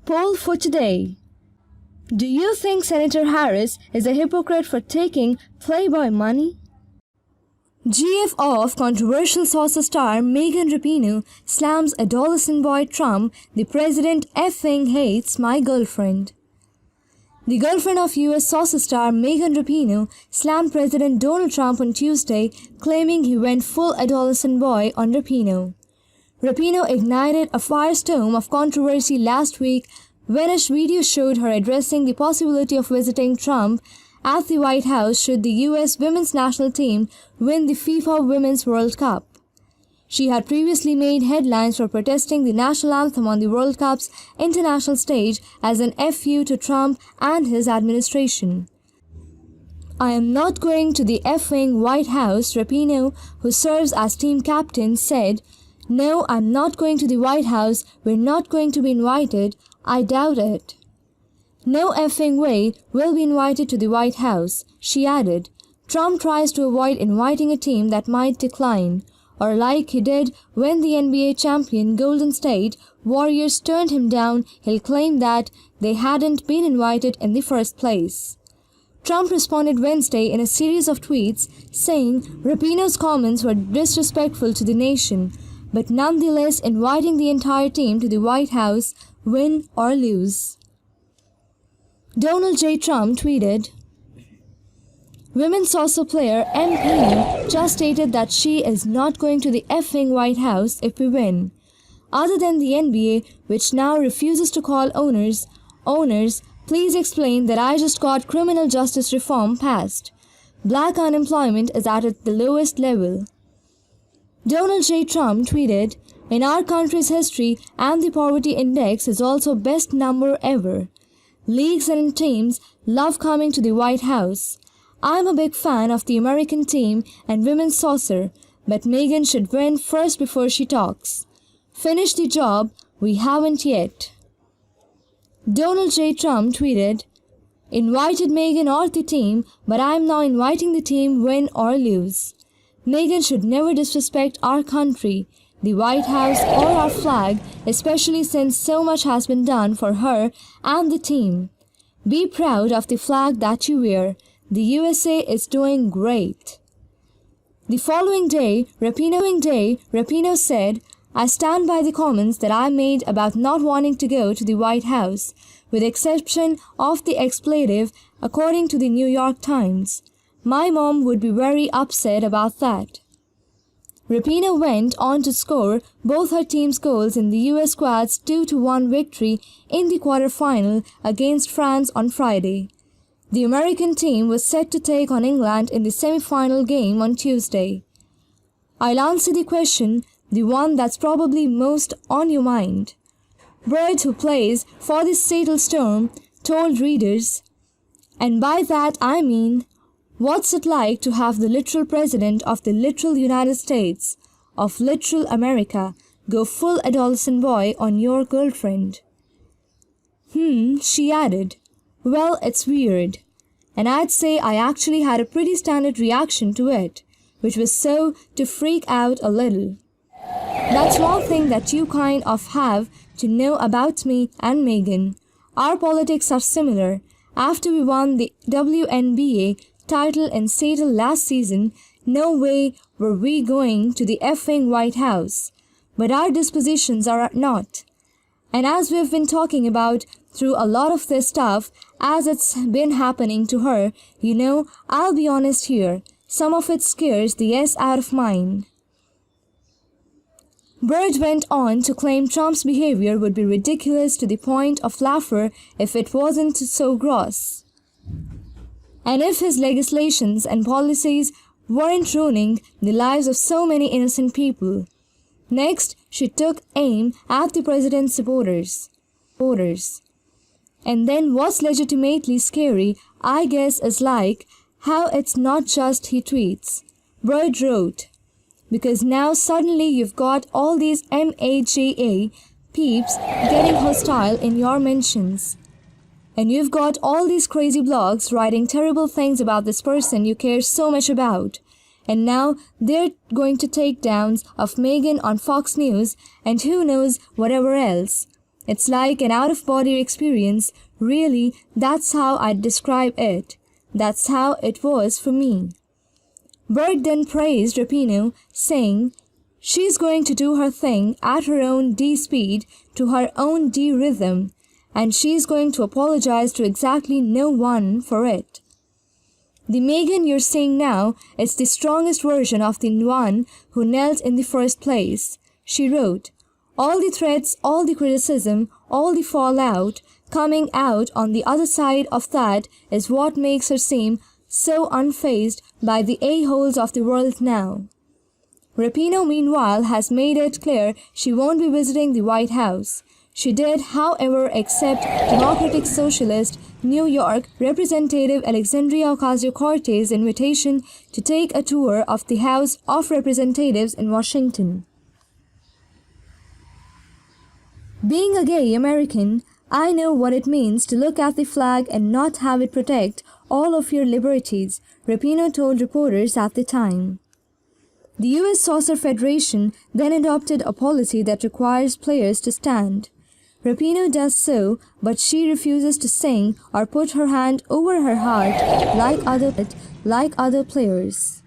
Poll for today. Do you think Senator Harris is a hypocrite for taking Playboy money? GF off controversial saucer star Megan Rapinoe slams adolescent boy Trump, the president effing hates my girlfriend. The girlfriend of US saucer star Megan Rapinoe slammed President Donald Trump on Tuesday, claiming he went full adolescent boy on Rapinoe. Rapinoe ignited a firestorm of controversy last week when a video showed her addressing the possibility of visiting Trump at the White House should the US women's national team win the FIFA Women's World Cup. She had previously made headlines for protesting the national anthem on the World Cup's international stage as an FU to Trump and his administration. "I am not going to the effing White House," Rapinoe, who serves as team captain, said. "No, I'm not going to the White House. We're not going to be invited. I doubt it." "No effing way we'll be invited to the White House," she added. Trump tries to avoid inviting a team that might decline, or like he did when the NBA champion Golden State Warriors turned him down, he'll claim that they hadn't been invited in the first place. Trump responded Wednesday in a series of tweets saying Rapinoe's comments were disrespectful to the nation, but nonetheless inviting the entire team to the White House, win or lose. Donald J. Trump tweeted, "Women's soccer player Rapinoe just stated that she is not going to the effing White House if we win. Other than the NBA, which now refuses to call owners, please explain that I just got criminal justice reform passed. Black unemployment is at the lowest level." Donald J. Trump tweeted, "In our country's history, and the poverty index is also best number ever. Leagues and teams love coming to the White House. I'm a big fan of the American team and women's soccer, but Megan should win first before she talks. Finish the job, we haven't yet." Donald J. Trump tweeted, "Invited Megan or the team, but I'm now inviting the team win or lose. Megan should never disrespect our country, the White House, or our flag, especially since so much has been done for her and the team. Be proud of the flag that you wear. The USA is doing great." The following day, Rapinoe said, "I stand by the comments that I made about not wanting to go to the White House, with exception of the expletive, according to the New York Times. My mom would be very upset about that." Rapinoe went on to score both her team's goals in the US squad's 2-1 victory in the quarterfinal against France on Friday. The American team was set to take on England in the semi-final game on Tuesday. I'll answer the question, the one that's probably most on your mind. Bird, who plays for the Seattle Storm, told readers, "And by that I mean, what's it like to have the literal president of the literal United States, of literal America, go full adolescent boy on your girlfriend?" She added, "Well, it's weird." And I'd say I actually had a pretty standard reaction to it, which was so to freak out a little. That's one thing that you kind of have to know about me and Megan. Our politics are similar. After we won the WNBA title in Seattle last season, no way were we going to the effing White House. But our dispositions are not. And as we've been talking about through a lot of this stuff, as it's been happening to her, I'll be honest here, some of it scares the S out of mine." Bird went on to claim Trump's behavior would be ridiculous to the point of laughter if it wasn't so gross, and if his legislations and policies weren't ruining the lives of so many innocent people. Next, she took aim at the president's supporters. And then what's legitimately scary, I guess, is like how it's not just he tweets. Bird wrote, "Because now suddenly you've got all these MAGA peeps getting hostile in your mentions. And you've got all these crazy blogs writing terrible things about this person you care so much about. And now they're going to take downs of Megan on Fox News and who knows whatever else. It's like an out-of-body experience. Really, that's how I'd describe it. That's how it was for me. Bert then praised Rapinoe, saying, "She's going to do her thing at her own D speed, to her own D rhythm, and she's going to apologize to exactly no one for it." The Megan you're seeing now is the strongest version of the one who knelt in the first place. She wrote, "All the threats, all the criticism, all the fallout coming out on the other side of that is what makes her seem so unfazed by the a-holes of the world now." Rapinoe, meanwhile, has made it clear she won't be visiting the White House. She did, however, accept Democratic Socialist New York Representative Alexandria Ocasio-Cortez's invitation to take a tour of the House of Representatives in Washington. "Being a gay American, I know what it means to look at the flag and not have it protect all of your liberties," Rapinoe told reporters at the time. The U.S. Soccer Federation then adopted a policy that requires players to stand. Rapinoe does so, but she refuses to sing or put her hand over her heart like other players.